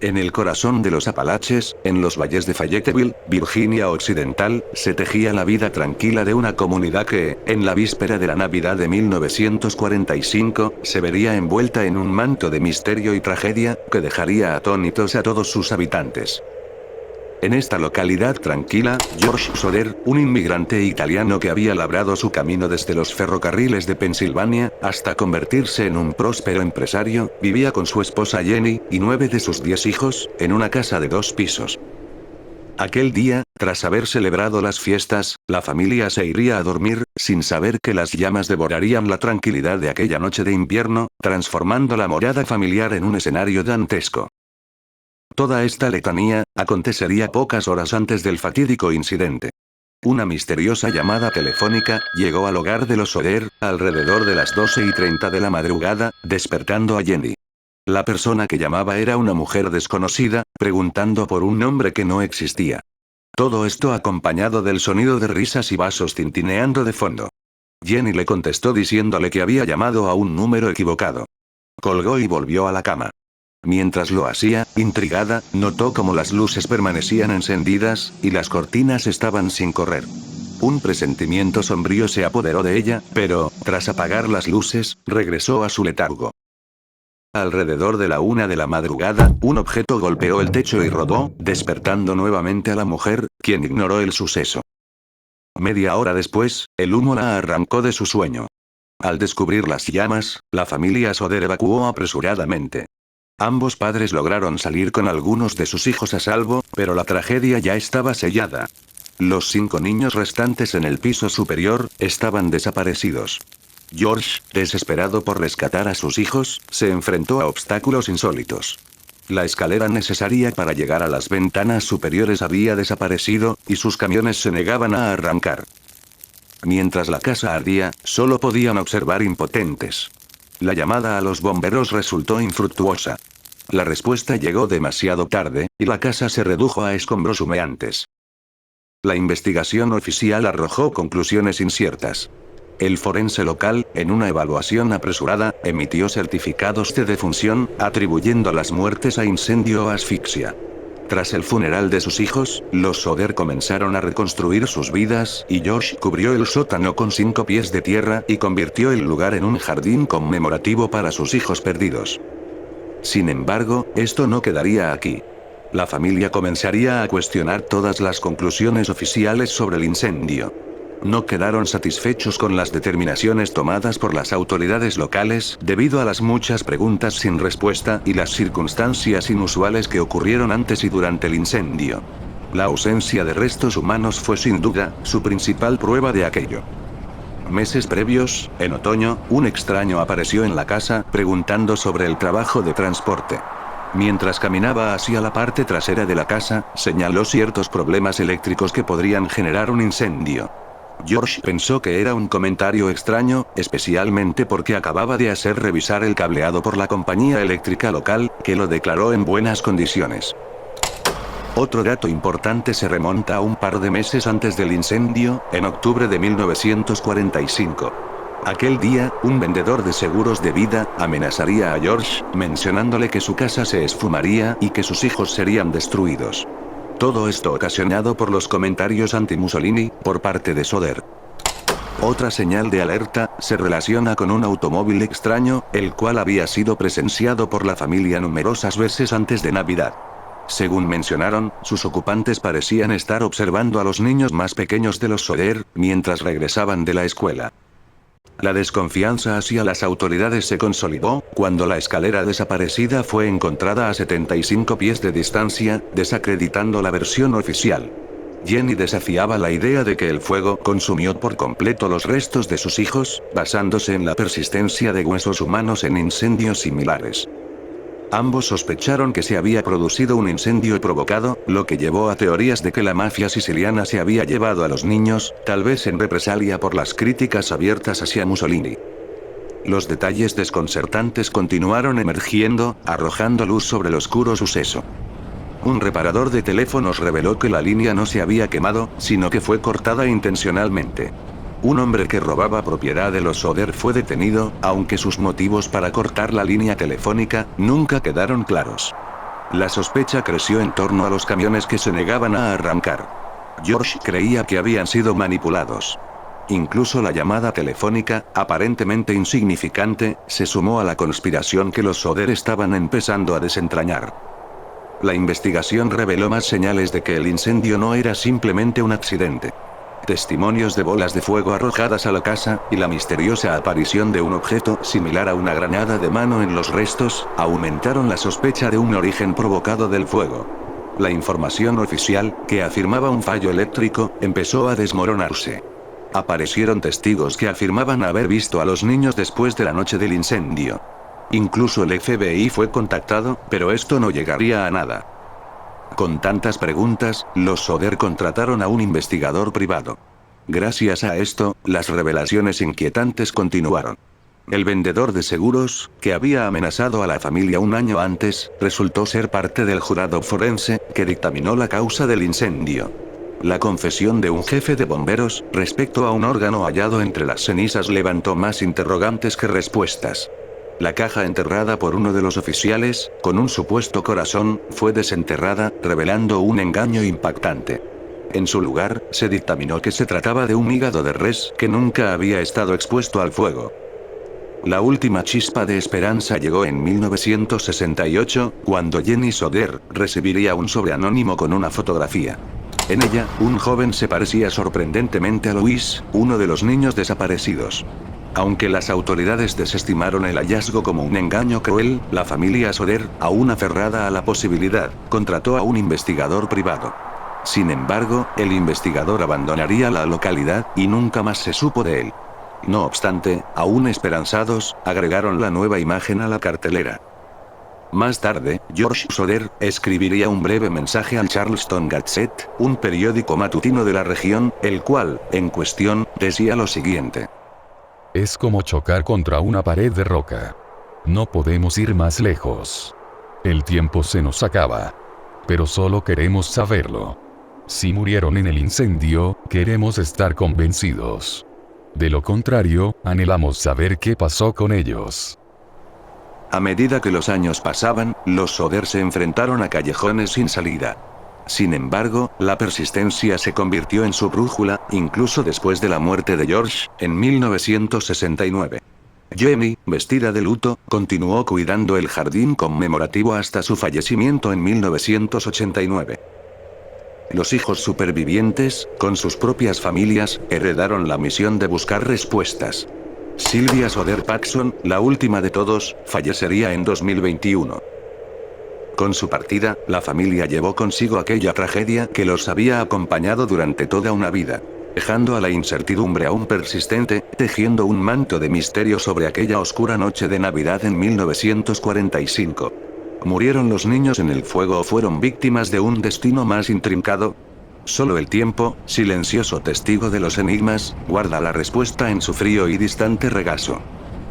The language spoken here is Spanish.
En el corazón de los Apalaches, en los valles de Fayetteville, Virginia Occidental, se tejía la vida tranquila de una comunidad que, en la víspera de la Navidad de 1945, se vería envuelta en un manto de misterio y tragedia, que dejaría atónitos a todos sus habitantes. En esta localidad tranquila, George Soder, un inmigrante italiano que había labrado su camino desde los ferrocarriles de Pensilvania, hasta convertirse en un próspero empresario, vivía con su esposa Jenny, y 9 de sus 10 hijos, en una casa de 2 pisos. Aquel día, tras haber celebrado las fiestas, la familia se iría a dormir, sin saber que las llamas devorarían la tranquilidad de aquella noche de invierno, transformando la morada familiar en un escenario dantesco. Toda esta letanía, acontecería pocas horas antes del fatídico incidente. Una misteriosa llamada telefónica, llegó al hogar de los Soder, alrededor de las 12:30 de la madrugada, despertando a Jenny. La persona que llamaba era una mujer desconocida, preguntando por un nombre que no existía. Todo esto acompañado del sonido de risas y vasos tintineando de fondo. Jenny le contestó diciéndole que había llamado a un número equivocado. Colgó y volvió a la cama. Mientras lo hacía, intrigada, notó cómo las luces permanecían encendidas, y las cortinas estaban sin correr. Un presentimiento sombrío se apoderó de ella, pero, tras apagar las luces, regresó a su letargo. Alrededor de la 1 de la madrugada, un objeto golpeó el techo y rodó, despertando nuevamente a la mujer, quien ignoró el suceso. Media hora después, el humo la arrancó de su sueño. Al descubrir las llamas, la familia Soder evacuó apresuradamente. Ambos padres lograron salir con algunos de sus hijos a salvo, pero la tragedia ya estaba sellada. Los 5 niños restantes en el piso superior, estaban desaparecidos. George, desesperado por rescatar a sus hijos, se enfrentó a obstáculos insólitos. La escalera necesaria para llegar a las ventanas superiores había desaparecido, y sus camiones se negaban a arrancar. Mientras la casa ardía, solo podían observar impotentes. La llamada a los bomberos resultó infructuosa. La respuesta llegó demasiado tarde, y la casa se redujo a escombros humeantes. La investigación oficial arrojó conclusiones inciertas. El forense local, en una evaluación apresurada, emitió certificados de defunción, atribuyendo las muertes a incendio o asfixia. Tras el funeral de sus hijos, los Soder comenzaron a reconstruir sus vidas, y George cubrió el sótano con 5 pies de tierra y convirtió el lugar en un jardín conmemorativo para sus hijos perdidos. Sin embargo, esto no quedaría aquí. La familia comenzaría a cuestionar todas las conclusiones oficiales sobre el incendio. No quedaron satisfechos con las determinaciones tomadas por las autoridades locales, debido a las muchas preguntas sin respuesta y las circunstancias inusuales que ocurrieron antes y durante el incendio. La ausencia de restos humanos fue sin duda, su principal prueba de aquello. Meses previos, en otoño, un extraño apareció en la casa, preguntando sobre el trabajo de transporte. Mientras caminaba hacia la parte trasera de la casa, señaló ciertos problemas eléctricos que podrían generar un incendio. George pensó que era un comentario extraño, especialmente porque acababa de hacer revisar el cableado por la compañía eléctrica local, que lo declaró en buenas condiciones. Otro dato importante se remonta a un par de meses antes del incendio, en octubre de 1945. Aquel día, un vendedor de seguros de vida, amenazaría a George, mencionándole que su casa se esfumaría y que sus hijos serían destruidos. Todo esto ocasionado por los comentarios anti-Mussolini, por parte de Soder. Otra señal de alerta, se relaciona con un automóvil extraño, el cual había sido presenciado por la familia numerosas veces antes de Navidad. Según mencionaron, sus ocupantes parecían estar observando a los niños más pequeños de los Soder, mientras regresaban de la escuela. La desconfianza hacia las autoridades se consolidó, cuando la escalera desaparecida fue encontrada a 75 pies de distancia, desacreditando la versión oficial. Jenny desafiaba la idea de que el fuego consumió por completo los restos de sus hijos, basándose en la persistencia de huesos humanos en incendios similares. Ambos sospecharon que se había producido un incendio provocado, lo que llevó a teorías de que la mafia siciliana se había llevado a los niños, tal vez en represalia por las críticas abiertas hacia Mussolini. Los detalles desconcertantes continuaron emergiendo, arrojando luz sobre el oscuro suceso. Un reparador de teléfonos reveló que la línea no se había quemado, sino que fue cortada intencionalmente. Un hombre que robaba propiedad de los Soder fue detenido, aunque sus motivos para cortar la línea telefónica nunca quedaron claros. La sospecha creció en torno a los camiones que se negaban a arrancar. George creía que habían sido manipulados. Incluso la llamada telefónica, aparentemente insignificante, se sumó a la conspiración que los Soder estaban empezando a desentrañar. La investigación reveló más señales de que el incendio no era simplemente un accidente. Testimonios de bolas de fuego arrojadas a la casa, y la misteriosa aparición de un objeto similar a una granada de mano en los restos, aumentaron la sospecha de un origen provocado del fuego. La información oficial, que afirmaba un fallo eléctrico, empezó a desmoronarse. Aparecieron testigos que afirmaban haber visto a los niños después de la noche del incendio. Incluso el FBI fue contactado, pero esto no llegaría a nada. Con tantas preguntas, los Soder contrataron a un investigador privado. Gracias a esto, las revelaciones inquietantes continuaron. El vendedor de seguros, que había amenazado a la familia un año antes, resultó ser parte del jurado forense, que dictaminó la causa del incendio. La confesión de un jefe de bomberos, respecto a un órgano hallado entre las cenizas, levantó más interrogantes que respuestas. La caja enterrada por uno de los oficiales, con un supuesto corazón, fue desenterrada, revelando un engaño impactante. En su lugar, se dictaminó que se trataba de un hígado de res que nunca había estado expuesto al fuego. La última chispa de esperanza llegó en 1968, cuando Jenny Soder recibiría un sobre anónimo con una fotografía. En ella, un joven se parecía sorprendentemente a Louis, uno de los niños desaparecidos. Aunque las autoridades desestimaron el hallazgo como un engaño cruel, la familia Soder, aún aferrada a la posibilidad, contrató a un investigador privado. Sin embargo, el investigador abandonaría la localidad, y nunca más se supo de él. No obstante, aún esperanzados, agregaron la nueva imagen a la cartelera. Más tarde, George Soder escribiría un breve mensaje al Charleston Gazette, un periódico matutino de la región, el cual, en cuestión, decía lo siguiente. Es como chocar contra una pared de roca. No podemos ir más lejos. El tiempo se nos acaba. Pero solo queremos saberlo. Si murieron en el incendio, queremos estar convencidos. De lo contrario, anhelamos saber qué pasó con ellos. A medida que los años pasaban, los Soder se enfrentaron a callejones sin salida. Sin embargo, la persistencia se convirtió en su brújula, incluso después de la muerte de George, en 1969. Jenny, vestida de luto, continuó cuidando el jardín conmemorativo hasta su fallecimiento en 1989. Los hijos supervivientes, con sus propias familias, heredaron la misión de buscar respuestas. Sylvia Soder Paxson, la última de todos, fallecería en 2021. Con su partida, la familia llevó consigo aquella tragedia que los había acompañado durante toda una vida, dejando a la incertidumbre aún persistente, tejiendo un manto de misterio sobre aquella oscura noche de Navidad en 1945. ¿Murieron los niños en el fuego o fueron víctimas de un destino más intrincado? Solo el tiempo, silencioso testigo de los enigmas, guarda la respuesta en su frío y distante regazo.